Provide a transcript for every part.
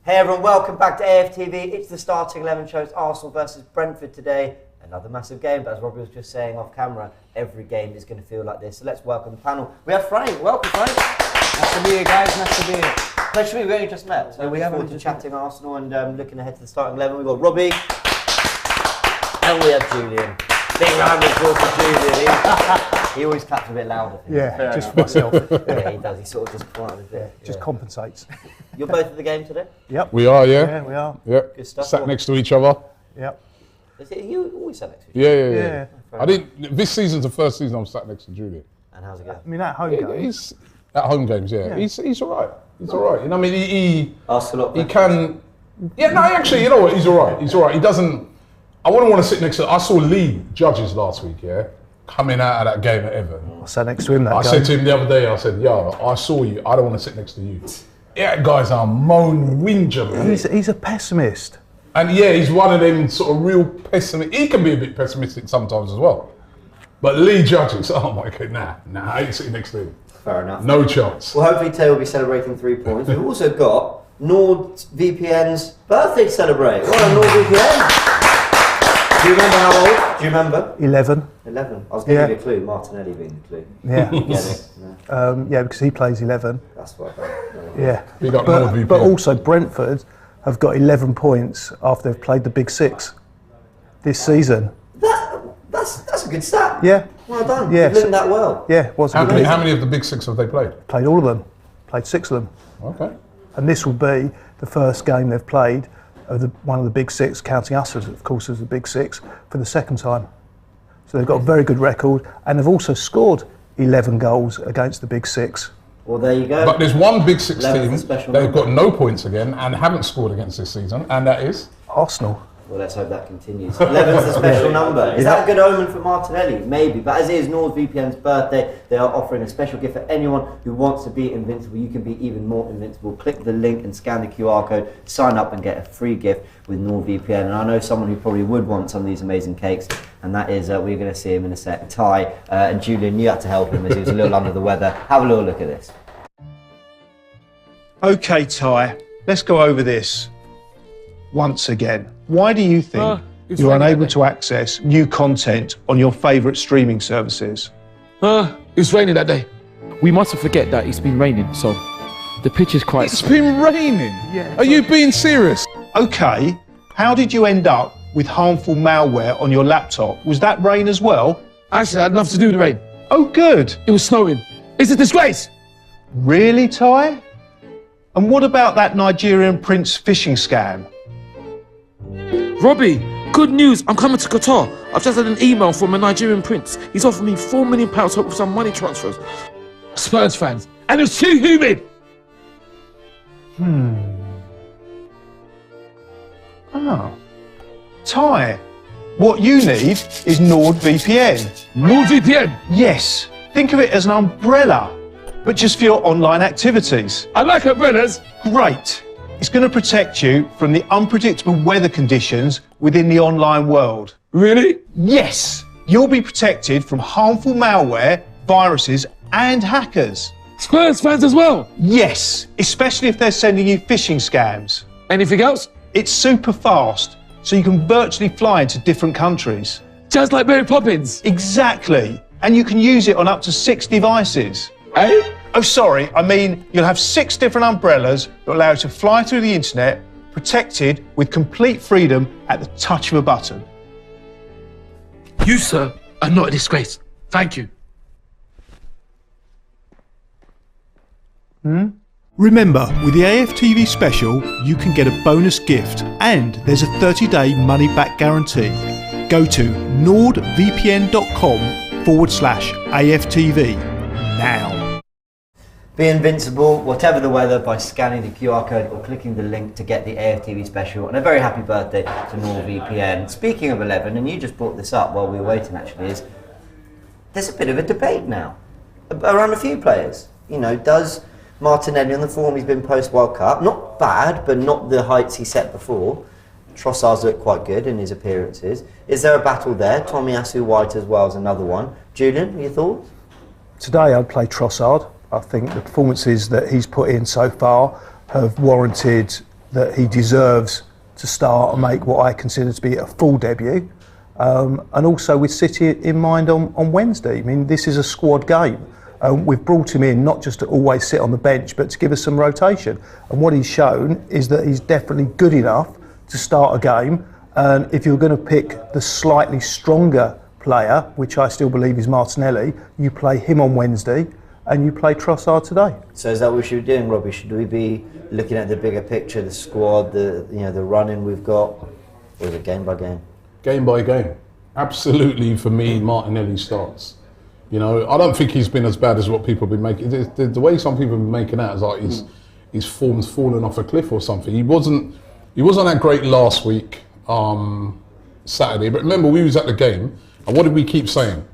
Hey everyone, welcome back to AFTV. It's the starting 11 show. It's Arsenal versus Brentford today. Another massive game, but as Robbie was just saying off camera, every game is going to feel like this. So let's welcome the panel. We have Frank. Welcome, Frank. Nice to be here, guys. Nice to be here. Pleasure to meet you. We only just met. So we have forward to chatting Arsenal and looking ahead to the starting 11. We've got Robbie and we have Julian. Big round of applause for Julian. He always claps a bit louder. Yeah, just for myself. Yeah, he does. He sort of just quiet a bit. Just compensates. You're both at the game today? Yep. We are, yeah. Yeah, we are. Yep. Good stuff. Sat next to each other. Yep. Is it you always sat next to each other? Yeah. I didn't. This season's the first season I'm sat next to Julian. And how's it going? I mean, at home games. He's at home games. Yeah. He's all right. He's all right. You know, I mean, he Asks a lot. he can. Yeah. No, actually, you know what? He's all right. He's all right. He doesn't. I wouldn't want to sit next to. I saw Lee Judges last week. Yeah. Coming out of that game at Everton. I sat next to him that I said to him the other day, I said, yo, I saw you. I don't want to sit next to you. Yeah, guys are moan whinger, man. He's a pessimist. And yeah, he's one of them sort of real pessimistic. He can be a bit pessimistic sometimes as well. But Lee Judges, oh my God, nah, I ain't sitting next to him. Fair enough. No chance. Well, hopefully Tay will be celebrating 3 points. We've also got NordVPN's birthday to celebrate. Well done, NordVPN. Do you remember how old? Do you remember? 11. 11. I was going to give you a clue, Martinelli being the clue. Yeah. Get it? No. Yeah, because he plays 11. That's what I thought. Yeah. We got NordVPN. But also Brentford have got 11 points after they've played the Big Six this season. That's a good stat. Yeah. Well done. Yeah. You've learned that well. Yeah, it was a How good league. many of the big six have they played? Played all of them. Played 6 of them. Okay. And this will be the first game they've played of one of the Big Six, counting us as, of course, as the Big Six, for the second time. So they've got a very good record, and they've also scored 11 goals against the Big Six. Well, there you go. But there's one Big Six 11's team a special they've number. got no points again and haven't scored against this season, and that is? Arsenal. Well, let's hope that continues. 11's the special number. Is that a good omen for Martinelli? Maybe. But as it is NordVPN's birthday, they are offering a special gift for anyone who wants to be invincible. You can be even more invincible. Click the link and scan the QR code, sign up and get a free gift with NordVPN. And I know someone who probably would want some of these amazing cakes, and that is, we're going to see him in a sec. Ty and Julian, you had to help him as he was a little under the weather. Have a little look at this. Okay, Ty, let's go over this once again. Why do you think you're unable to access new content on your favourite streaming services? It was raining that day. We mustn't forget that it's been raining, so the pitch is quite... It's been raining? Yeah. Are you being serious? Okay, how did you end up with harmful malware on your laptop? Was that rain as well? Actually, it had nothing to do with the rain. Oh, good. It was snowing. It's a disgrace. Really, Ty? And what about that Nigerian prince phishing scam? Robbie, good news. I'm coming to Qatar. I've just had an email from a Nigerian prince. He's offered me £4 million with some money transfers. Spurs fans. And it's too humid. Oh. Ty, what you need is NordVPN. NordVPN. Yes, think of it as an umbrella, but just for your online activities. I like umbrellas. Great. It's going to protect you from the unpredictable weather conditions within the online world. Really? Yes, you'll be protected from harmful malware, viruses, and hackers. Spurs fans as well. Yes, especially if they're sending you phishing scams. Anything else? It's super fast, so you can virtually fly into different countries. Just like Mary Poppins. Exactly. And you can use it on up to 6 devices. Eh? Oh, sorry, I mean, you'll have 6 different umbrellas that allow you to fly through the internet, protected with complete freedom at the touch of a button. You, sir, are not a disgrace. Thank you. Remember, with the AFTV special, you can get a bonus gift and there's a 30-day money-back guarantee. Go to nordvpn.com/AFTV now. Be invincible, whatever the weather, by scanning the QR code or clicking the link to get the AFTV special. And a very happy birthday to NordVPN. Speaking of 11, and you just brought this up while we were waiting actually, is there's a bit of a debate now around a few players. You know, does Martinelli on the form he's been post-World Cup, not bad, but not the heights he set before. Trossard's looked quite good in his appearances. Is there a battle there? Tomiyasu White as well as another one. Julian, your thoughts? Today I'd play Trossard. I think the performances that he's put in so far have warranted that he deserves to start and make what I consider to be a full debut. And also with City in mind on Wednesday. I mean, this is a squad game. We've brought him in not just to always sit on the bench, but to give us some rotation. And what he's shown is that he's definitely good enough to start a game. And if you're going to pick the slightly stronger player, which I still believe is Martinelli, you play him on Wednesday and you play Trossard today. So is that what we should be doing, Robbie? Should we be looking at the bigger picture, the squad, the running we've got, or is it game by game? Game by game. Absolutely, for me, Martinelli starts. I don't think he's been as bad as what people have been making. The way some people have been making out is like his form's fallen off a cliff or something. He wasn't that great last week, Saturday. But remember, we was at the game, and what did we keep saying?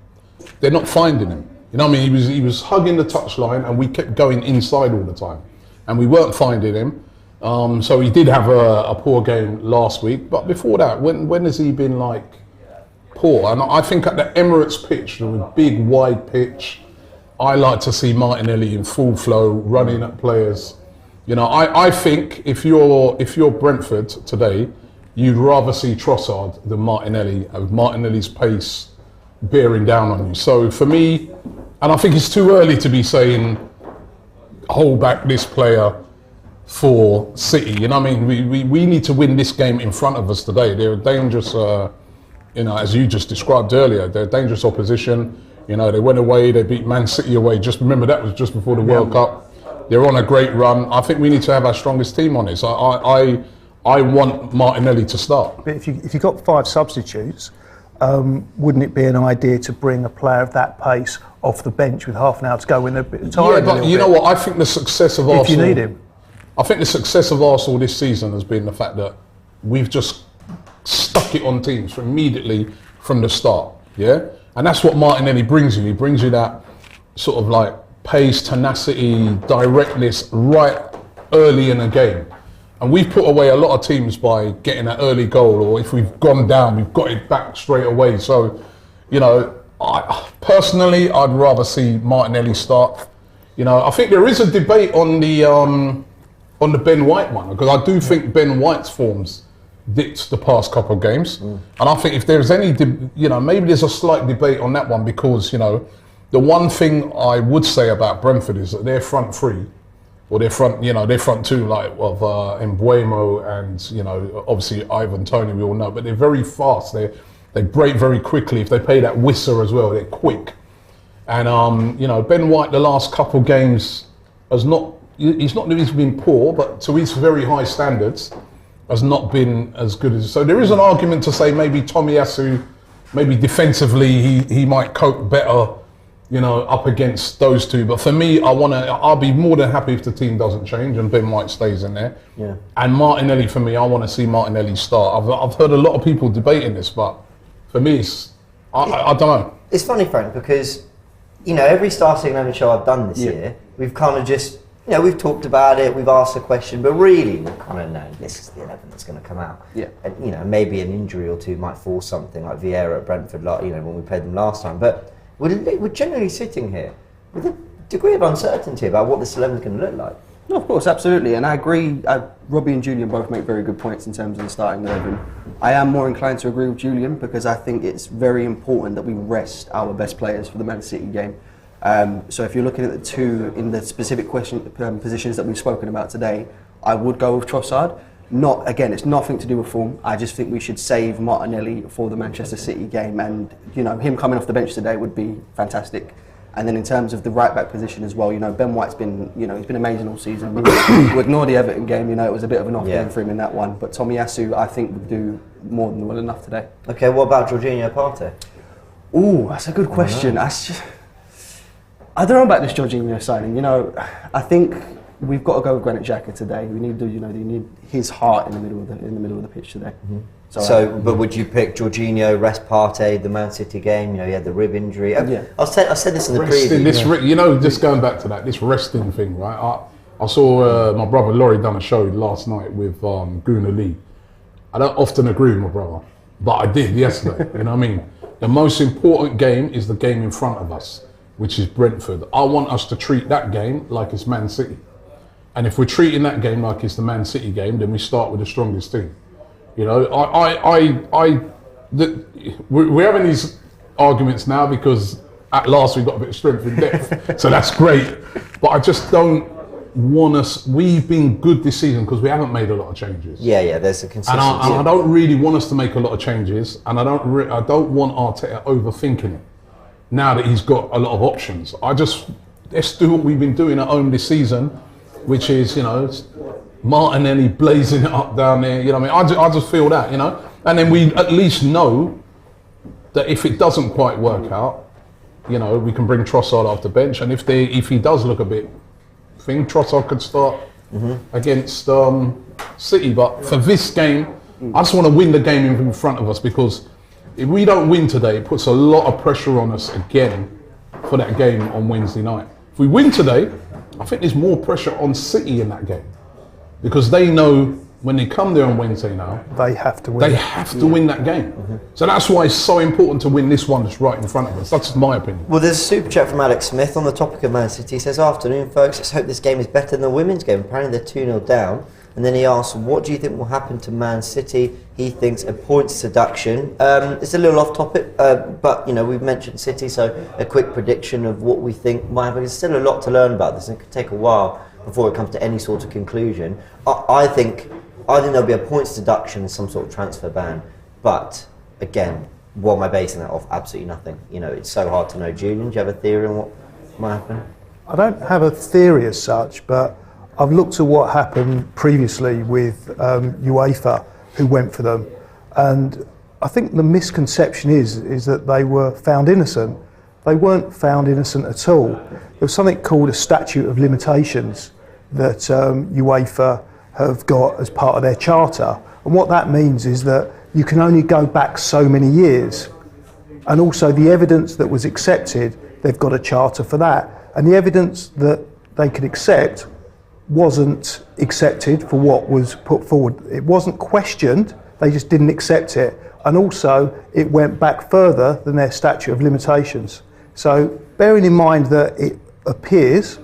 They're not finding him. You know what I mean? He was hugging the touchline, and we kept going inside all the time, and we weren't finding him. So he did have a poor game last week. But before that, when has he been like poor? And I think at the Emirates pitch, the big wide pitch, I like to see Martinelli in full flow, running at players. I think if you're Brentford today, you'd rather see Trossard than Martinelli, with Martinelli's pace bearing down on you. So for me, and I think it's too early to be saying hold back this player for City. You know what I mean? We need to win this game in front of us today. They're a dangerous, as you just described earlier, they're a dangerous opposition. They went away, they beat Man City away. Just remember, that was just before the World Cup. They're on a great run. I think we need to have our strongest team on this. I want Martinelli to start. But if you got 5 substitutes, wouldn't it be an idea to bring a player of that pace off the bench with half an hour to go when they're a bit tired? Yeah, but you know what? I think the success of Arsenal... If you need him. I think the success of Arsenal this season has been the fact that we've just stuck it on teams immediately from the start, yeah? And that's what Martinelli brings you. He brings you that sort of like pace, tenacity, directness right early in a game. And we've put away a lot of teams by getting that early goal, or if we've gone down, we've got it back straight away. So, personally, I'd rather see Martinelli start. I think there is a debate on the Ben White one, because I do think Ben White's form's dipped the past couple of games. And I think if there's any, maybe there's a slight debate on that one, because, the one thing I would say about Brentford is that their front three, or their front two, like of Mbuemo and, obviously Ivan Toney, we all know, but they're very fast. They break very quickly. If they play that whistle as well, they're quick. And, Ben White, the last couple of games, he's not that he's been poor, but to his very high standards, has not been as good as. So there is an argument to say maybe Tomiyasu, maybe defensively he might cope better, up against those two. But for me, I'll be more than happy if the team doesn't change and Ben White stays in there. Yeah. And Martinelli, for me, I want to see Martinelli start. I've heard a lot of people debating this, but for me, I don't know. It's funny, Frank, because every starting 11 show I've done this year, we've kind of just. We've talked about it, we've asked a question, but really we've kind of known this is the 11 that's going to come out. Yeah. And, maybe an injury or two might force something like Vieira at Brentford, when we played them last time. But we're generally sitting here with a degree of uncertainty about what this 11 is going to look like. No, of course, absolutely. And I agree, Robbie and Julian both make very good points in terms of the starting 11. I am more inclined to agree with Julian, because I think it's very important that we rest our best players for the Man City game. So if you're looking at the two in the specific positions that we've spoken about today, I would go with Trossard. It's nothing to do with form. I just think we should save Martinelli for the Manchester City game, and him coming off the bench today would be fantastic. And then in terms of the right back position as well, Ben White's been he's been amazing all season. We'll ignore the Everton game, it was a bit of an off game for him in that one. But Tomiyasu, I think, would do more than well enough today. Okay, what about Jorginho Partey? Ooh, that's a good question. I don't know about this Jorginho signing. I think we've got to go with Granit Xhaka today. We need you need his heart in the middle of the pitch today. Mm-hmm. But would you pick Jorginho, rest Partey, the Man City game? He had the rib injury. I said this in the preview. Just going back to that, this resting thing, right? I saw my brother Laurie done a show last night with Guna Lee. I don't often agree with my brother, but I did yesterday. You know what I mean? The most important game is the game in front of us, which is Brentford. I want us to treat that game like it's Man City. And if we're treating that game like it's the Man City game, then we start with the strongest team. You know, we're having these arguments now because at last we've got a bit of strength in depth, so that's great. But I just don't want us. We've been good this season because we haven't made a lot of changes. Yeah, there's a consistency. And I don't really want us to make a lot of changes, and I don't want Arteta overthinking it. Now that he's got a lot of options, let's do what we've been doing at home this season, which is, you know, Martinelli blazing it up down there. You know what I mean? I just feel that, you know, and then we at least know that if it doesn't quite work out, you know, we can bring Trossard off the bench, and if he does look a bit thing, Trossard could start against City. But for this game, I just want to win the game in front of us, because if we don't win today, it puts a lot of pressure on us again for that game on Wednesday night. If we win today, I think there's more pressure on City in that game, because they know when they come there on Wednesday now, they have to win. They have to win that game. So that's why it's so important to win this one that's right in front of us. That's my opinion. Well, there's a super chat from Alex Smith on the topic of Man City. He says, "Afternoon, folks. Let's hope this game is better than the women's game. Apparently they're 2-0 down." And then he asks, "What do you think will happen to Man City?" He thinks a points deduction. It's a little off topic, but you know, we've mentioned City, so a quick prediction of what we think might happen. There's still a lot to learn about this, and it could take a while before it comes to any sort of conclusion. I think there'll be a points deduction and some sort of transfer ban. But again, what am I basing that off? Absolutely nothing. You know, it's so hard to know. Julian, do you have a theory on what might happen? I don't have a theory as such, but I've looked at what happened previously with UEFA, who went for them, and I think the misconception is that they were found innocent. They weren't found innocent at all. There was something called a statute of limitations that UEFA have got as part of their charter, and what that means is that you can only go back so many years, and also the evidence that was accepted, they've got a charter for that, and the evidence that they could accept wasn't accepted for what was put forward. It wasn't questioned, they just didn't accept it, and also it went back further than their statute of limitations. So bearing in mind that it appears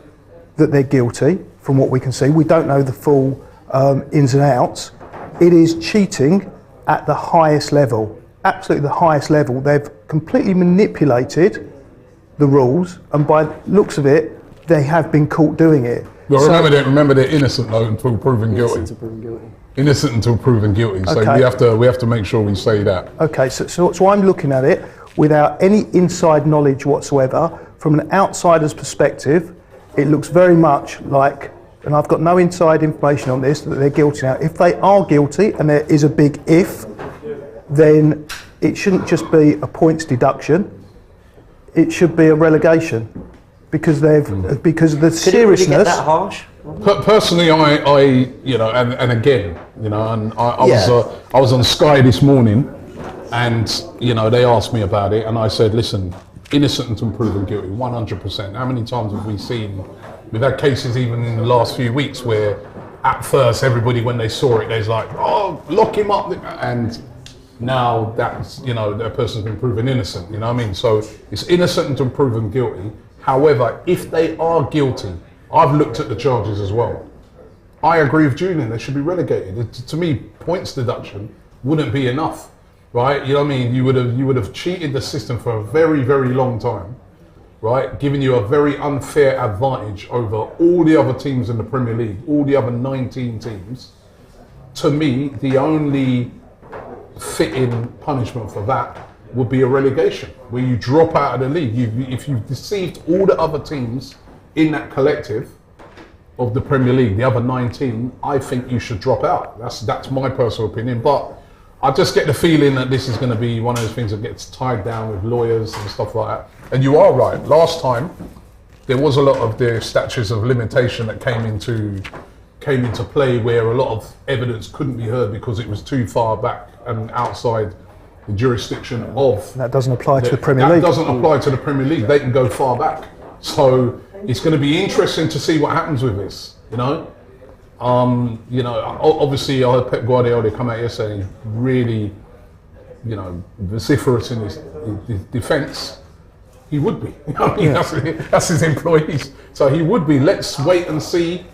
that they're guilty from what we can see, we don't know the full ins and outs, it is cheating at the highest level, absolutely the highest level. They've completely manipulated the rules, and by looks of it, they have been caught doing it. Well, remember they're innocent though until proven guilty. Innocent until proven guilty. So Okay. we have to make sure we say that. Okay, so I'm looking at it without any inside knowledge whatsoever. From an outsider's perspective, it looks very much like, and I've got no inside information on this, that they're guilty now. If they are guilty, and there is a big if, then it shouldn't just be a points deduction. It should be a relegation, because because of the seriousness. Could it really get that harsh? Personally, I you know, and again, you know, and I was on Sky this morning, and you know, they asked me about it, and I said, listen, innocent until proven guilty, 100%. How many times have we seen? We've had cases even in the last few weeks where, at first, everybody when they saw it, they's like, oh, lock him up, and now that's, you know, that person's been proven innocent. You know what I mean? So it's innocent until proven guilty. However, if they are guilty, I've looked at the charges as well. I agree with Julian, they should be relegated. To me, points deduction wouldn't be enough, right? You know what I mean? You would have cheated the system for a very, very long time, right? Giving you a very unfair advantage over all the other teams in the Premier League, all the other 19 teams. To me, the only fitting punishment for that would be a relegation, where you drop out of the league. If you've deceived all the other teams in that collective of the Premier League, the other 19, I think you should drop out. That's my personal opinion, but I just get the feeling that this is going to be one of those things that gets tied down with lawyers and stuff like that. And you are right, last time there was a lot of the statutes of limitation that came into play, where a lot of evidence couldn't be heard because it was too far back and outside the jurisdiction of... That doesn't apply to the Premier League. That doesn't apply to the Premier League. They can go far back. So it's going to be interesting to see what happens with this, you know? You know, obviously I heard Pep Guardiola come out yesterday really, you know, vociferous in his defence. He would be. You know what I mean? That's his employees. So he would be. Let's wait and see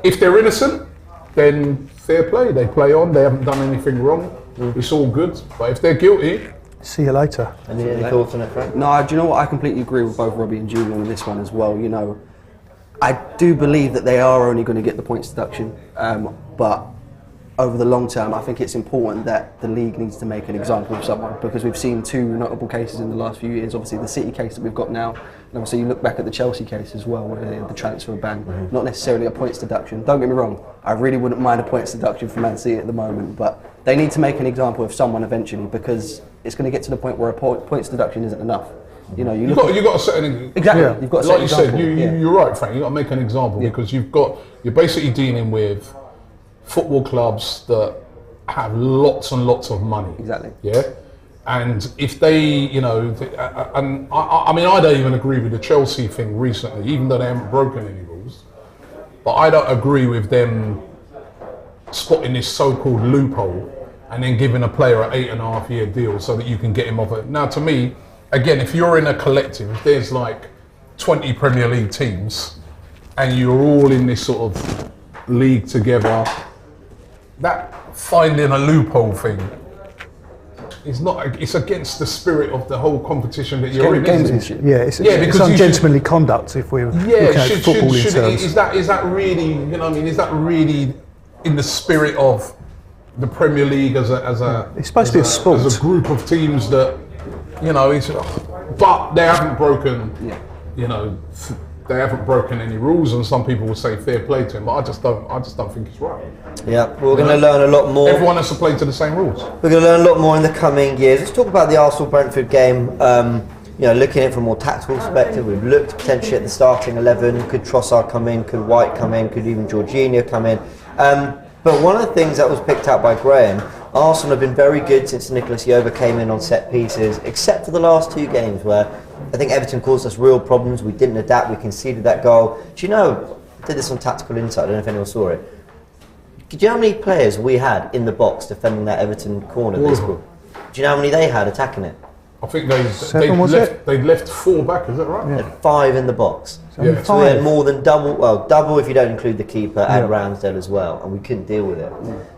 If they're innocent, then fair play. They play on. They haven't done anything wrong. It's all good. But if they're guilty, see you later. Any thoughts on it, Frank? No, do you know what? I completely agree with both Robbie and Julian on this one as well. You know, I do believe that they are only going to get the points deduction, but over the long term, I think it's important that the league needs to make an example of someone, because we've seen two notable cases in the last few years. Obviously, the City case that we've got now, and obviously you look back at the Chelsea case as well, where they had the transfer ban, not necessarily a points deduction. Don't get me wrong, I really wouldn't mind a points deduction for Man City at the moment, but they need to make an example of someone eventually, because it's going to get to the point where a points deduction isn't enough. You know, you got to set an exactly. Yeah. You've got to set like you example. said, you're right, Frank. You got to make an example because you're basically dealing with football clubs that have lots and lots of money. Exactly. Yeah. And if they, you know, and I mean, I don't even agree with the Chelsea thing recently, even though they haven't broken any rules. But I don't agree with them spotting this so-called loophole and then giving a player an 8.5-year deal so that you can get him off it. Now, to me, again, if you're in a collective, if there's like 20 Premier League teams and you're all in this sort of league together, that finding a loophole thing is not, it's against the spirit of the whole competition that you're in, isn't it? Yeah, it's ungentlemanly conduct if we're looking at football in terms. Is that really, you know what I mean, is that really in the spirit of the Premier League as a it's supposed to be a sport, as a group of teams that, you know, but they haven't broken, you know, they haven't broken any rules, and some people will say fair play to him, but I just don't think it's right. Yeah, we're going to learn a lot more. Everyone has to play to the same rules. We're going to learn a lot more in the coming years. Let's talk about the Arsenal-Brentford game. You know, looking at it from a more tactical perspective, we've looked potentially at the starting 11. Could Trossard come in? Could White come in? Could even Jorginho come in? But one of the things that was picked out by Graham, Arsenal have been very good since Nicolas Jova came in on set pieces, except for the last two games where I think Everton caused us real problems. We didn't adapt, we conceded that goal. Do you know, I did this on Tactical Insight, I don't know if anyone saw it. Do you know how many players we had in the box defending that Everton corner? Do you know how many they had attacking it? I think they left 4 back, is that right? They had 5 in the box. Yeah. So we had more than double if you don't include the keeper and Ramsdale as well, and we couldn't deal with it.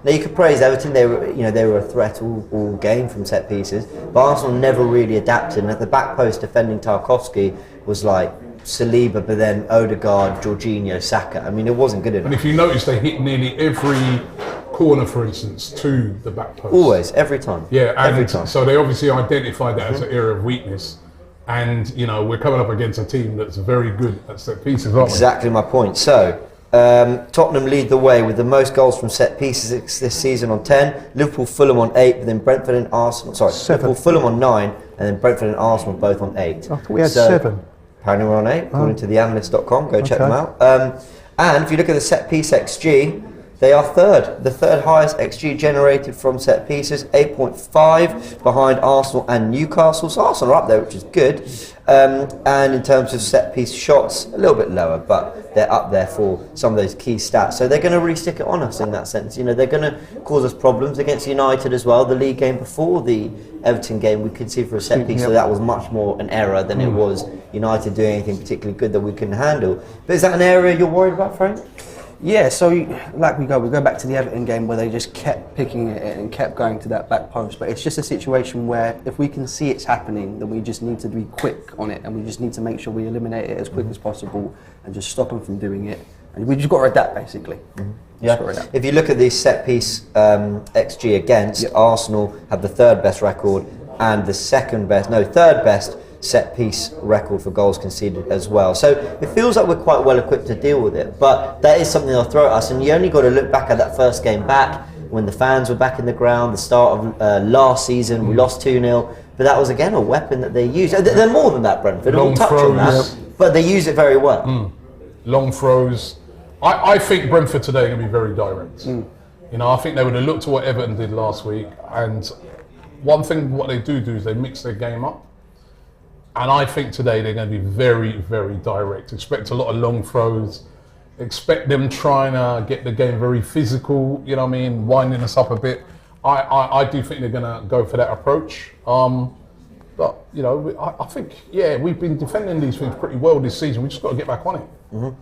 Now you could praise Everton; they were a threat all game from set pieces, but Arsenal never really adapted. And at the back post, defending Tarkowski was like Saliba, but then Odegaard, Jorginho, Saka. I mean, it wasn't good enough. And if you notice, they hit nearly every corner, for instance, to the back post. Always, every time. Yeah, and every time. So they obviously identified that as an area of weakness. And, you know, we're coming up against a team that's very good at set pieces, aren't we? Exactly my point. So, Tottenham lead the way with the most goals from set pieces this season on 10. Liverpool, Fulham on 8, but then Brentford and Arsenal. Sorry, 7. Liverpool, Fulham on 9, and then Brentford and Arsenal both on 8. I thought we had 7. Apparently we're on 8, according to theanalyst.com. Go check them out. And if you look at the set piece XG, they are third, the third highest XG generated from set pieces, 8.5 behind Arsenal and Newcastle. So Arsenal are up there, which is good. And in terms of set piece shots, a little bit lower, but they're up there for some of those key stats. So they're going to really stick it on us in that sense. You know, they're going to cause us problems against United as well. The league game before the Everton game, we could see for a set piece, so that was much more an error than it was United doing anything particularly good that we couldn't handle. But is that an area you're worried about, Frank? Yeah, so like we go back to the Everton game where they just kept picking it and kept going to that back post. But it's just a situation where if we can see it's happening, then we just need to be quick on it, and we just need to make sure we eliminate it as quick as possible and just stop them from doing it. And we just got to adapt, basically. Yeah. If you look at the set piece XG against, Arsenal have the third best record and the third best set piece record for goals conceded as well. So it feels like we're quite well equipped to deal with it, but that is something they'll throw at us, and you only got to look back at that first game back when the fans were back in the ground, the start of last season, we lost 2-0, but that was again a weapon that they used. They're more than that, Brentford, we'll touch on that, but they use it very well. Long throws. I think Brentford today are going to be very direct. You know, I think they would have looked at what Everton did last week, and one thing what they do is they mix their game up. And I think today they're going to be very, very direct. Expect a lot of long throws. Expect them trying to get the game very physical, you know what I mean, winding us up a bit. I do think they're going to go for that approach. But, you know, I think, we've been defending these things pretty well this season. We just got to get back on it.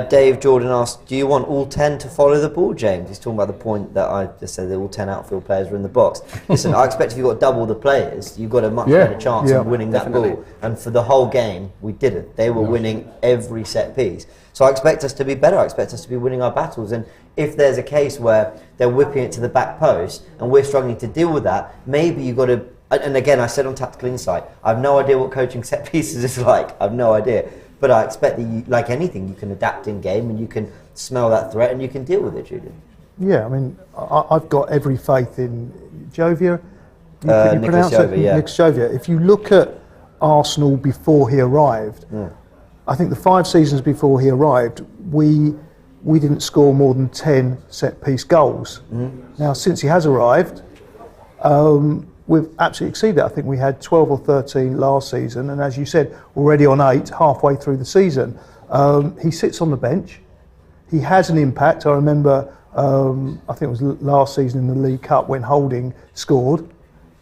Dave Jordan asked, do you want all 10 to follow the ball, James? He's talking about the point that I just said that all 10 outfield players were in the box. Listen, I expect if you've got double the players, you've got a much better chance of winning that ball. And for the whole game, we didn't. They were winning every set piece. So I expect us to be better. I expect us to be winning our battles. And if there's a case where they're whipping it to the back post and we're struggling to deal with that, maybe you've got to... And again, I said on Tactical Insight, I have no idea what coaching set pieces is like. I have no idea. But I expect that, you, like anything, you can adapt in game and you can smell that threat and you can deal with it, Julian. Yeah, I mean, I've got every faith in Jovia. Nicolas Jovia, yeah. Nicolas Jovia. If you look at Arsenal before he arrived, I think the 5 seasons before he arrived, we didn't score more than 10 set-piece goals. Now, since he has arrived, we've absolutely exceeded that. I think we had 12 or 13 last season, and as you said, already on 8, halfway through the season. He sits on the bench. He has an impact. I remember, I think it was last season in the League Cup when Holding scored,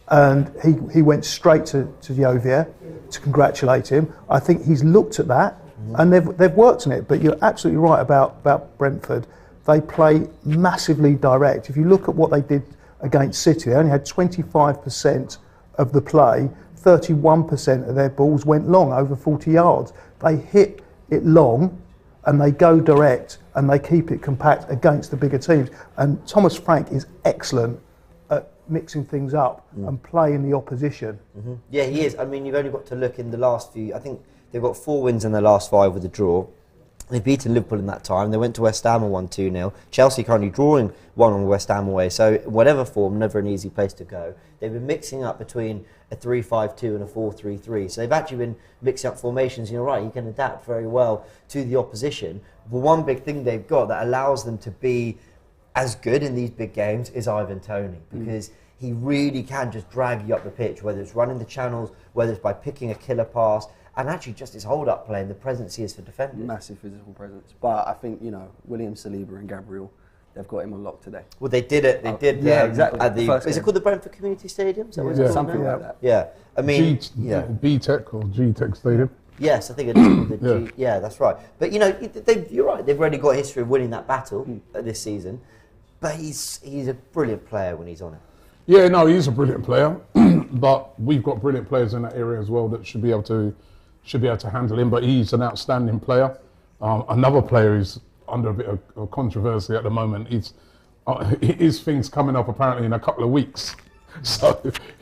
and he went straight to Jovia to congratulate him. I think he's looked at that, and they've worked on it. But you're absolutely right about Brentford. They play massively direct. If you look at what they did against City, they only had 25% of the play, 31% of their balls went long, over 40 yards. They hit it long and they go direct and they keep it compact against the bigger teams. And Thomas Frank is excellent at mixing things up and playing the opposition. Yeah, he is. I mean, you've only got to look in the last few, I think they've got 4 wins in their last 5 with a draw. They've beaten Liverpool in that time. They went to West Ham and won 2-0. Chelsea currently drawing 1 on West Ham away. So whatever form, never an easy place to go. They've been mixing up between a 3-5-2 and a 4-3-3. So they've actually been mixing up formations. You're right, you can adapt very well to the opposition. But one big thing they've got that allows them to be as good in these big games is Ivan Toney, because he really can just drag you up the pitch, whether it's running the channels, whether it's by picking a killer pass, and actually just his hold-up play and the presence he is for defenders. Massive physical presence. But I think, William Saliba and Gabriel, they've got him on lock today. Well, they did it. They did. Yeah, exactly. At the, is it called the Brentford Community Stadium? Is that what it's called something now? like that. Yeah. I mean, B-Tech or G-Tech Stadium. Yes, I think it is called the G. Yeah, that's right. But, you're right. They've already got a history of winning that battle this season. But he's a brilliant player when he's on it. Yeah, no, he's a brilliant player. But we've got brilliant players in that area as well that should be able to handle him. But he's an outstanding player. Another player who's under a bit of controversy at the moment. His thing's coming up apparently in a couple of weeks. So,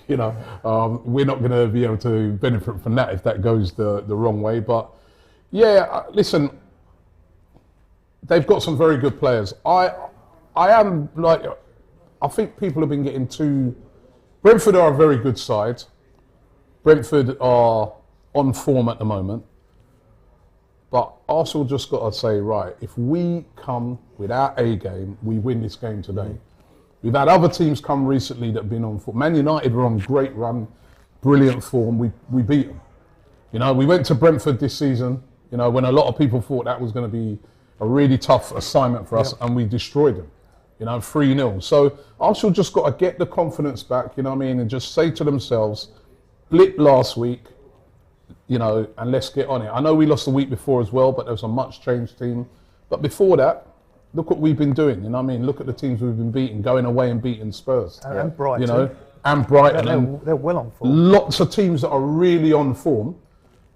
we're not going to be able to benefit from that if that goes the wrong way. But yeah, listen, they've got some very good players. I think people have been getting too... Brentford are a very good side. Brentford are on form at the moment. But Arsenal just got to say, right, if we come with our A game, we win this game today. We've had other teams come recently that have been on form. Man United were on great run, brilliant form. We beat them. We went to Brentford this season, when a lot of people thought that was going to be a really tough assignment for us, and we destroyed them. 3-0. So Arsenal just got to get the confidence back, and just say to themselves, blip last week, and let's get on it. I know we lost the week before as well, but there was a much changed team. But before that, look what we've been doing, Look at the teams we've been beating, going away and beating Spurs. And Brighton. And Brighton. They're well on form. Lots of teams that are really on form,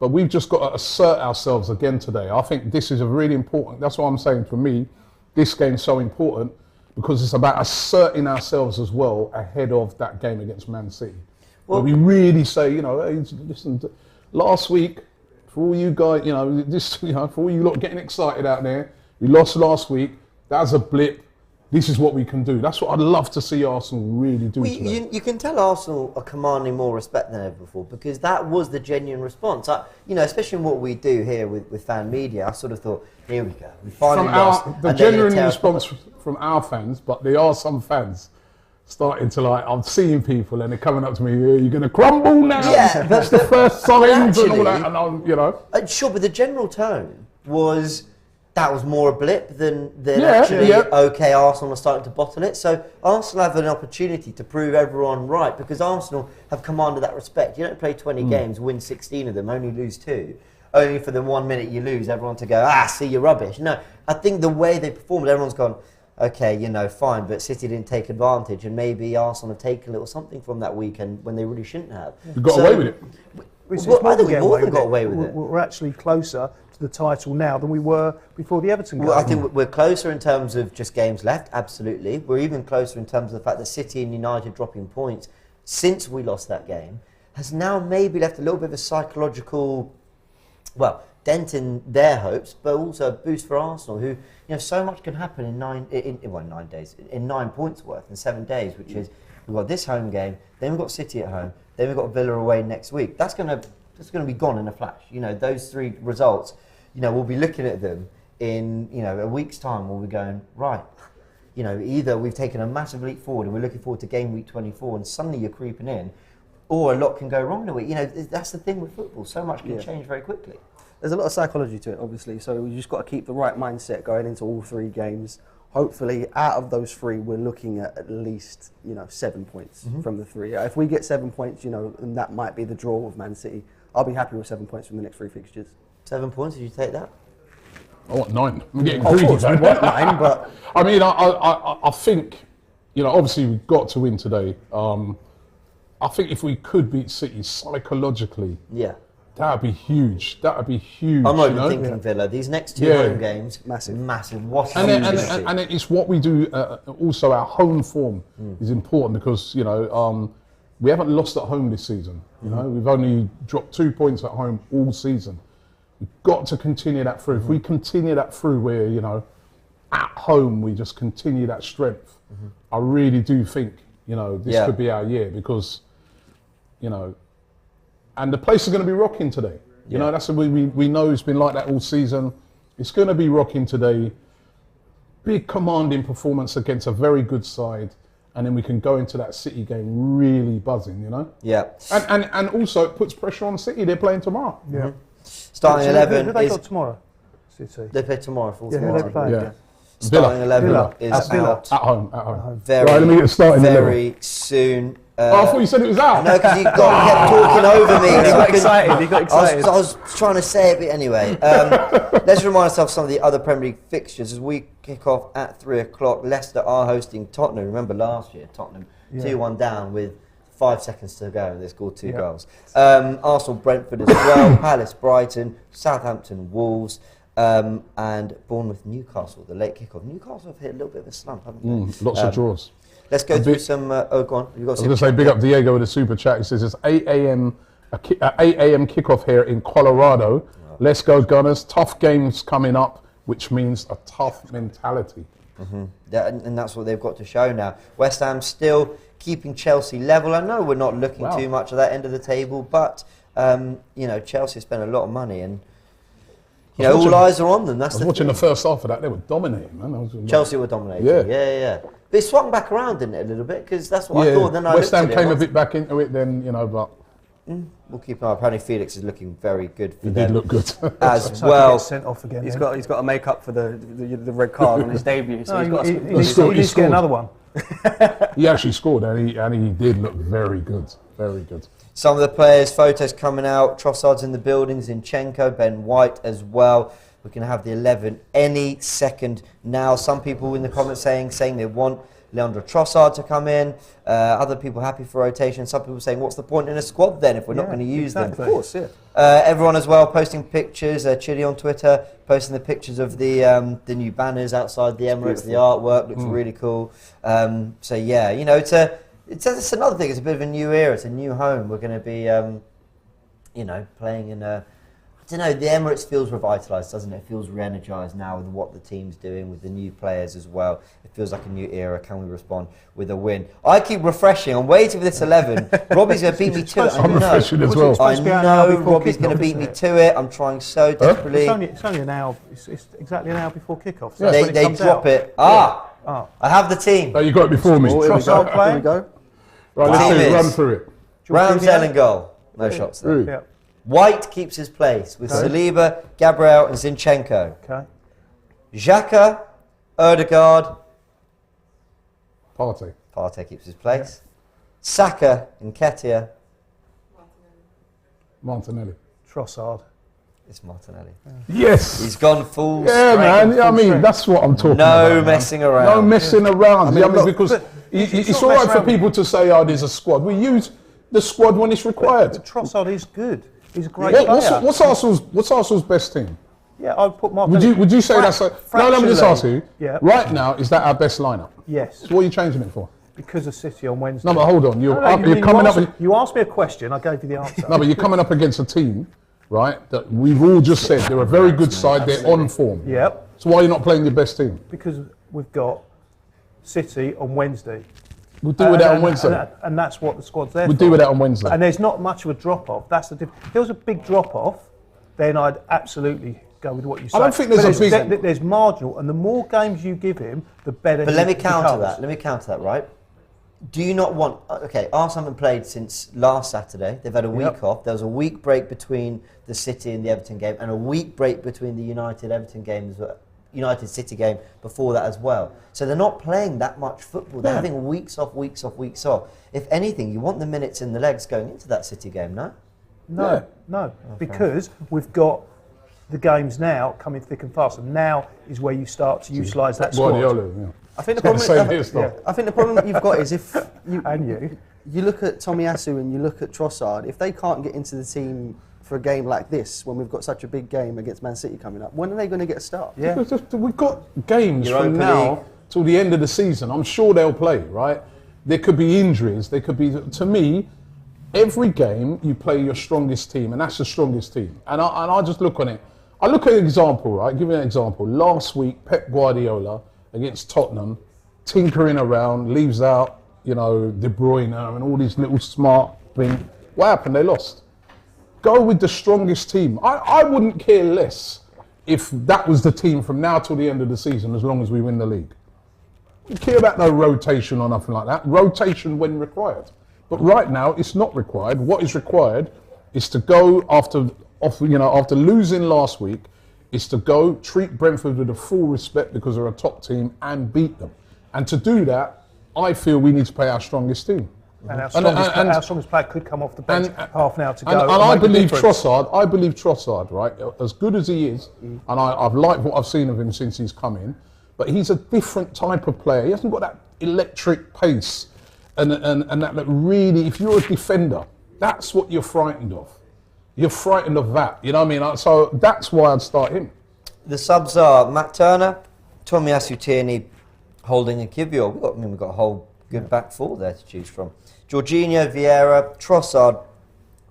but we've just got to assert ourselves again today. I think this is a really important, that's what I'm saying for me, this game's so important, because it's about asserting ourselves as well ahead of that game against Man City. Well, we really say, hey, listen, last week, for all you guys, for all you lot getting excited out there, we lost last week, that's a blip, this is what we can do. That's what I'd love to see Arsenal really do today. You can tell Arsenal are commanding more respect than ever before, because that was the genuine response. Especially in what we do here with fan media, I sort of thought, here we go. We finally lost. The genuine response from our fans, but there are some fans starting to I'm seeing people and they're coming up to me, you're going to crumble now. Yeah, that's the first signs and all that, and sure, but the general tone was that was more a blip than okay, Arsenal are starting to bottle it. So Arsenal have an opportunity to prove everyone right, because Arsenal have commanded that respect. You don't play 20 games, win 16 of them, only lose 2. only for the 1 minute you lose, everyone to go, see, you're rubbish. No, I think the way they performed, everyone's gone, okay, fine, but City didn't take advantage, and maybe Arsenal have taken a little something from that weekend when they really shouldn't have. You got away with it. I think we more than got away with it. We're actually closer to the title now than we were before the Everton game. Well, I think we're closer in terms of just games left, absolutely. We're even closer in terms of the fact that City and United dropping points since we lost that game has now maybe left a little bit of a psychological, dent in their hopes, but also a boost for Arsenal, who, so much can happen in 9 days, in 9 points worth in 7 days, which is, we've got this home game, then we've got City at home, then we've got Villa away next week. That's going to be gone in a flash. Those 3 results, we'll be looking at them in, a week's time. We'll be going, right, either we've taken a massive leap forward and we're looking forward to game week 24 and suddenly you're creeping in, or a lot can go wrong in a week. That's the thing with football. So much can change very quickly. There's a lot of psychology to it, obviously, so you just got to keep the right mindset going into all 3 games. Hopefully, out of those 3, we're looking at least 7 points from the 3. If we get 7 points, and that might be the draw with Man City, I'll be happy with 7 points from the next 3 fixtures. 7 points? Did you take that? I want 9. I'm getting greedy. Of course, we want 9, but I mean, I think, obviously we've got to win today. I think if we could beat City psychologically, that would be huge. That would be huge. I'm not even thinking Villa. These next 2 home games, massive. What and it's what we do. Also, our home form is important because we haven't lost at home this season. We've only dropped 2 points at home all season. We've got to continue that through. If we continue that through, where at home we just continue that strength, I really do think this could be our year because and the place is going to be rocking today. That's we know it's been like that all season. It's going to be rocking today. Big commanding performance against a very good side, and then we can go into that City game really buzzing. Yeah. And also it puts pressure on City. They're playing tomorrow. Yeah. Starting 11 who they is got tomorrow? City. they play tomorrow. Who they play? Yeah. Starting 11 is Villa. out At home. very, Right, let me get started. very soon. I thought you said it was out. No, because you kept talking over me. he got excited. He got excited. I was trying to say it, but anyway. Let's remind ourselves of some of the other Premier League fixtures as we kick off at 3 o'clock. Leicester are hosting Tottenham. Remember last year, Tottenham 2-1 down with 5 seconds to go and they scored 2 goals. Arsenal, Brentford as well. Palace, Brighton, Southampton, Wolves. And Bournemouth, Newcastle, the late kickoff. Newcastle have hit a little bit of a slump, haven't they? Lots of draws. Let's go through some. Go on. I was going to say, big up Diego with a super chat. He says it's 8 a.m. 8 a.m. kickoff here in Colorado. Let's go, Gunners. Tough games coming up, which means a tough mentality. And that's what they've got to show now. West Ham still keeping Chelsea level. I know we're not looking too much at that end of the table, but Chelsea spent a lot of money and. All eyes are on them. That's I was watching the first half of that. They were dominating, man. Chelsea were dominating. Yeah. But it swung back around, didn't it, a little bit? Because that's what I thought. Then West Ham came a bit back into it. Then but we'll keep an eye. Apparently, Felix is looking very good for them. He did look good as well. Sent off again. He's got to make up for the red card on his debut. So he needs to get another one. He actually scored, and he did look very good. Very good. Some of the players' photos coming out. Trossard's in the building, Zinchenko, Ben White as well. We're going to have the 11 any second now. Some people in the comments saying they want Leandro Trossard to come in. Other people happy for rotation. Some people saying, what's the point in a squad then if we're not going to use them? Of course, yeah. Everyone as well posting pictures. Chili on Twitter posting the pictures of the new banners outside the Emirates. The artwork looks really cool. It's another thing. It's a bit of a new era. It's a new home. We're going to be, playing in a. I don't know. The Emirates feels revitalised, doesn't it? It feels re-energised now with what the team's doing with the new players as well. It feels like a new era. Can we respond with a win? I keep refreshing. I'm waiting for this 11. Robbie's going to beat me to it. I'm refreshing as well. I know Robbie's going to beat me to it. I'm trying so desperately. It's only an hour. It's exactly an hour before kickoff. So they drop it. I have the team. Oh, you got it before me. Trossard playing. Here we go. Right, let's run through it. Ramsdale in goal. No shots there. Yeah. White keeps his place with Saliba, Gabriel and Zinchenko. Okay. Xhaka, Odegaard. Partey keeps his place. Saka and Nketiah. Martinelli. Trossard. It's Martinelli. Yes. He's gone full. Yeah, man. Yeah, I mean, that's what I'm talking about. No messing around. No messing around. I mean, because it's all right for with people to say, "Oh, there's a squad." We use the squad when it's required. But Trossard is good. He's a great player. What's Arsenal's best team? Yeah, I'd put Martinelli. Would you say that's a... No, let me just ask you. Yeah. Right now, is that our best lineup? Yes. So what are you changing it for? Because of City on Wednesday. No, but hold on. You're You asked me a question, I gave you the answer. No, but you're coming up against a team, right, that we've all just said they're a very good side, they're on form. Yep. So why are you not playing your best team? Because we've got City on Wednesday. We'll deal with that on Wednesday. And that's what the squad's there We'll for. deal with that on Wednesday. And there's not much of a drop-off. That's the difference. If there was a big drop-off, then I'd absolutely go with what you say. I don't think there's a big... There's marginal, and the more games you give him, the better But he let me counter becomes. that, right? Do you not want... Okay, Arsenal haven't played since last Saturday. They've had a week off. There was a week break between the City and the Everton game, and a week break between the United-Everton games, United-City game before that as well. So they're not playing that much football. They're having weeks off. If anything, you want the minutes in the legs going into that City game, no? No, because we've got the games now coming thick and fast, and now is where you start to utilise that squad. Guardiola, yeah. I think the problem that you've got is if you look at Tomiyasu and you look at Trossard, if they can't get into the team for a game like this, when we've got such a big game against Man City coming up, when are they going to get a start? Yeah. We've got games Europa from now League till the end of the season. I'm sure they'll play, right? There could be injuries. There could be, to me, every game you play your strongest team, and that's the strongest team. And I just look on it. I look at an example, right? Give you an example. Last week, Pep Guardiola against Tottenham, tinkering around, leaves out, De Bruyne and all these little smart things. What happened? They lost. Go with the strongest team. I wouldn't care less if that was the team from now till the end of the season, as long as we win the league. I don't care about no rotation or nothing like that. Rotation when required. But right now, it's not required. What is required is to go after losing last week, is to go treat Brentford with a full respect because they're a top team and beat them. And to do that, I feel we need to play our strongest team. And our strongest player could come off the bench half an hour to go. And I believe Trossard, right, as good as he is, and I've liked what I've seen of him since he's come in, but he's a different type of player. He hasn't got that electric pace and that really, if you're a defender, that's what you're frightened of. You're frightened of that, you know what I mean? So that's why I'd start him. The subs are Matt Turner, Tomiyasu, Tierney, Holding and Kivior. We've got a whole good back four there to choose from. Jorginho, Vieira, Trossard,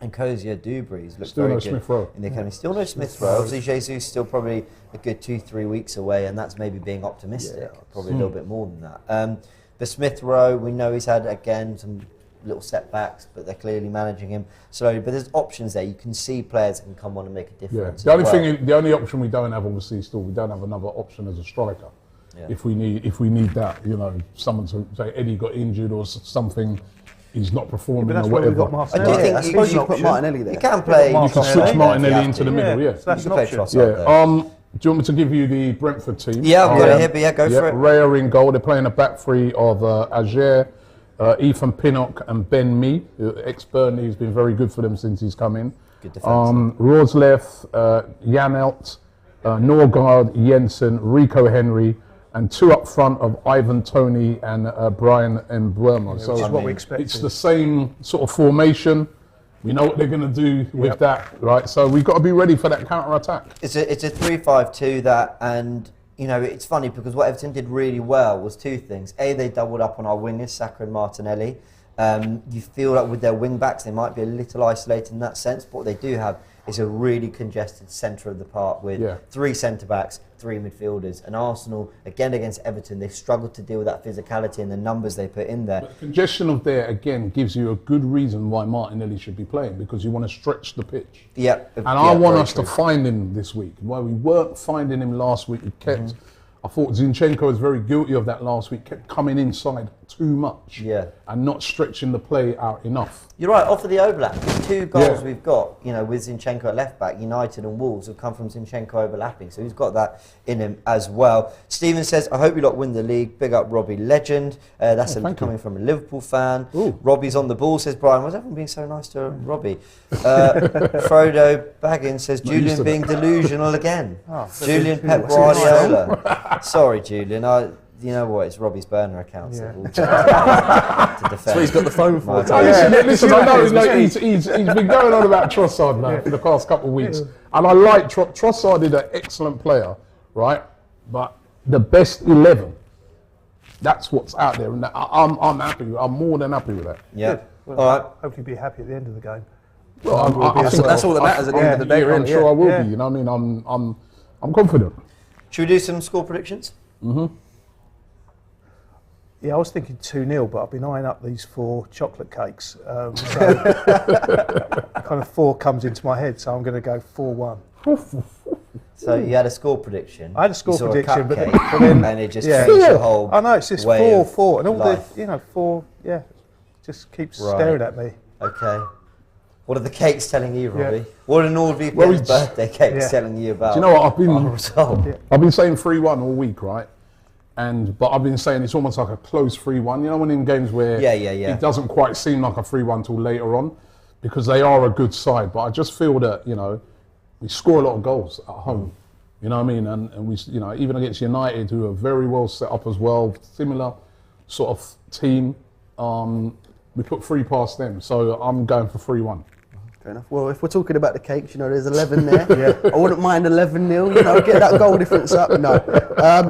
and Kozia Dubrees look very good Smith-Rowe in the academy. Still no Smith-Rowe. Obviously, Jesus still probably a good 2-3 weeks away, and that's maybe being optimistic. Probably a little bit more than that. But Smith-Rowe, we know he's had again some little setbacks, but they're clearly managing him slowly. But there's options there. You can see players that can come on and make a difference. The only option we don't have, obviously, still we don't have another option as a striker. Yeah. If we need that, someone to say Eddie got injured or something, he's not performing or whatever. Got Martinelli. I do think you can put Martinelli there. You can play. You can switch Martinelli into the middle. Yeah. So that's an play option. Trossard. Do you want me to give you the Brentford team? Yeah, I've got it here, but go for it. Raya in goal. They're playing a back three of Ajer, Ethan Pinnock and Ben Mee, ex-Burnley, who's been very good for them since he's come in. Good defence. Rosleth, Janelt, Norgard, Jensen, Rico Henry, and two up front of Ivan Toney and Brian Mbeumo. So which is what we expected. It's the same sort of formation. We know what they're going to do with that, right? So we've got to be ready for that counter-attack. It's a 3-5-2 that, and it's funny because what Everton did really well was two things. A, they doubled up on our wingers, Saka and Martinelli. You feel like with their wing backs, they might be a little isolated in that sense, but what they do have is a really congested centre of the park with three centre-backs, three midfielders. And Arsenal, again against Everton, they struggled to deal with that physicality and the numbers they put in there. But the congestion of there, again, gives you a good reason why Martinelli should be playing, because you want to stretch the pitch. And I want us to find him this week. While we weren't finding him last week, we kept... I thought Zinchenko was very guilty of that last week, kept coming inside too much and not stretching the play out enough. You're right, off of the overlap. The 2 goals we've got, with Zinchenko at left back, United and Wolves have come from Zinchenko overlapping, so he's got that in him as well. Stephen says, I hope you lot win the league. Big up Robbie, legend. That's coming from a Liverpool fan. Ooh. Robbie's on the ball, says Brian. Why's everyone being so nice to Robbie? Frodo Baggins says, Julian being delusional again. Julian Pep Guardiola. Sorry, Julian. You know what? It's Robbie's burner account. To defend. That's what he's got the phone for. Listen, I know he's been going on about Trossard now for the past couple of weeks, and I like Trossard is an excellent player, right? But the best 11, that's what's out there, and I'm happy. I'm more than happy with that. Yeah. Well, all right. Hopefully, be happy at the end of the game. Well, that's all that matters at the end of the day. I'm sure I will be. You know what I mean? I'm confident. Should we do some score predictions? Mm-hmm. Yeah, I was thinking 2-0, but I've been eyeing up these 4 chocolate cakes. So kind of 4 comes into my head, so I'm going to go 4-1. So you had a score prediction. I had a score prediction, but then and it just changed the whole. I know, it's just 4-4, and all the 4, just keeps staring at me. Okay. What are the cakes telling you, Robbie? What are NordVPN's birthday cakes telling you about? Do you know what I've been saying 3-1 all week, right? But I've been saying it's almost like a close 3-1. You know, when in games where it doesn't quite seem like a 3-1 till later on, because they are a good side. But I just feel that we score a lot of goals at home. You know what I mean? And we, even against United, who are very well set up as well, similar sort of team, we put 3 past them. So I'm going for 3-1. Fair enough. Well, if we're talking about the cakes, there's 11 there. I wouldn't mind 11-0, get that goal difference up. No.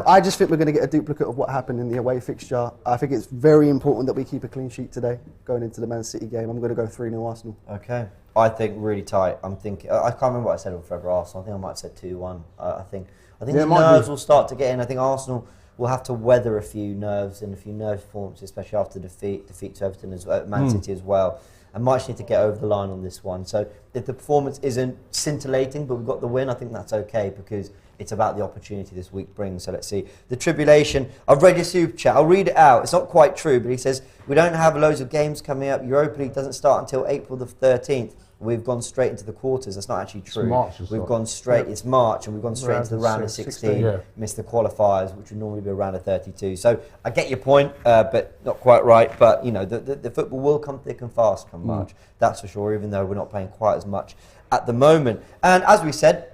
I just think we're going to get a duplicate of what happened in the away fixture. I think it's very important that we keep a clean sheet today going into the Man City game. I'm going to go 3-0 Arsenal. Okay. I think really tight. I'm thinking, I can't remember what I said on Forever Arsenal. I think I might have said 2-1. I think the nerves will start to get in. I think Arsenal will have to weather a few nerves and a few nerve performances, especially after defeat to Everton Man City as well. And might just need to get over the line on this one. So if the performance isn't scintillating, but we've got the win, I think that's okay because it's about the opportunity this week brings. So let's see. The tribulation. I've read your super chat. I'll read it out. It's not quite true, but he says, we don't have loads of games coming up. Europa League doesn't start until April the 13th. We've gone straight into the quarters. That's not actually true. It's March, we've gone straight. It's March, and we've gone straight into the round of 16. Missed the qualifiers, which would normally be a round of 32. So I get your point, but not quite right. But the football will come thick and fast come March. That's for sure. Even though we're not playing quite as much at the moment. And as we said,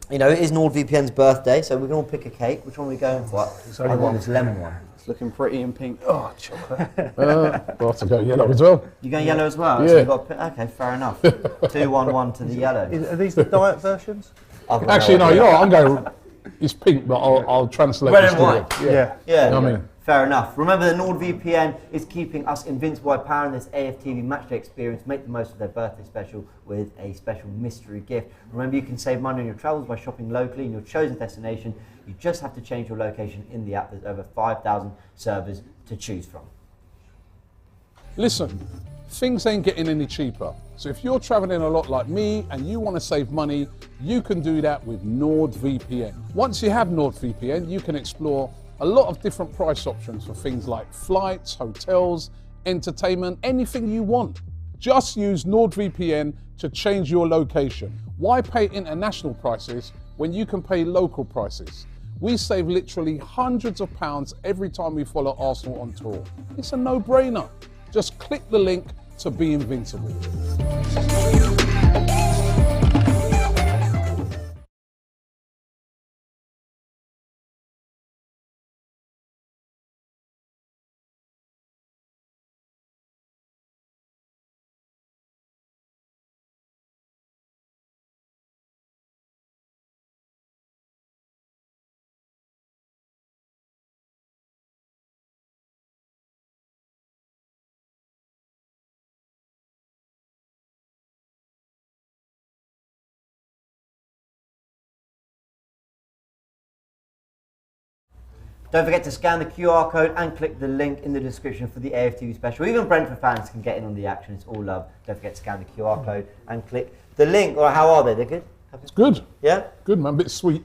it is NordVPN's birthday, so we can all pick a cake. Which one are we going for? It's only one. It's lemon one. It's looking pretty in pink. Oh, chocolate. We'll have to go yellow as well. You going yellow as well? Yeah. So okay, fair enough. 2-1-1 to the yellow. Are these the diet versions? Actually, no. I'm going. It's pink, but I'll translate. Red and white. Yeah. Yeah. You know what I mean? Fair enough. Remember that NordVPN is keeping us invincible by powering this AFTV matchday experience. Make the most of their birthday special with a special mystery gift. Remember, you can save money on your travels by shopping locally in your chosen destination. You just have to change your location in the app. There's over 5,000 servers to choose from. Listen, things ain't getting any cheaper. So if you're traveling a lot like me and you want to save money, you can do that with NordVPN. Once you have NordVPN, you can explore a lot of different price options for things like flights, hotels, entertainment, anything you want. Just use NordVPN to change your location. Why pay international prices when you can pay local prices? We save literally hundreds of pounds every time we follow Arsenal on tour. It's a no-brainer. Just click the link to be invincible. Don't forget to scan the QR code and click the link in the description for the AFTV special. Even Brentford fans can get in on the action. It's all love. Don't forget to scan the QR code and click the link. Or how are they? They're good? It's good. Yeah? Good, man. A bit sweet.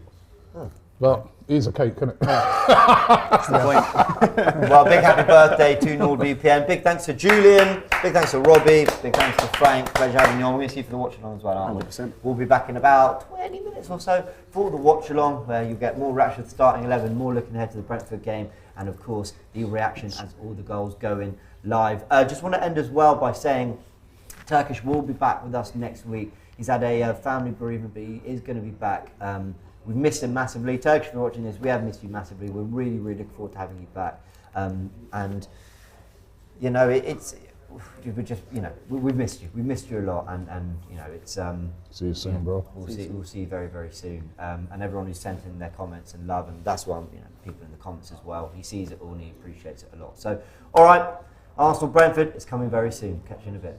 Oh. But Is a cake, isn't it? That's the point. Well, big happy birthday to NordVPN. Big thanks to Julian. Big thanks to Robbie. Big thanks to Frank. Pleasure having you on. We're going to see you for the watch along as well, aren't we? 100%. We'll be back in about 20 minutes or so for the watch along, where you'll get more reaction to the starting 11, more looking ahead to the Brentford game, and of course the reaction as all the goals go in live. Just want to end as well by saying Turkish will be back with us next week. He's had a family bereavement, but he is going to be back. We've missed him massively. Turkish, if you're watching this, we have missed you massively. We're really, really looking forward to having you back. And you know, we just, you know, we've missed you. We missed you a lot, and you know, it's. See you soon, bro. We'll see you very, very soon. And everyone who's sent in their comments and love, and that's why, you know, people in the comments as well. He sees it all and he appreciates it a lot. So, all right, Arsenal Brentford is coming very soon. Catch you in a bit.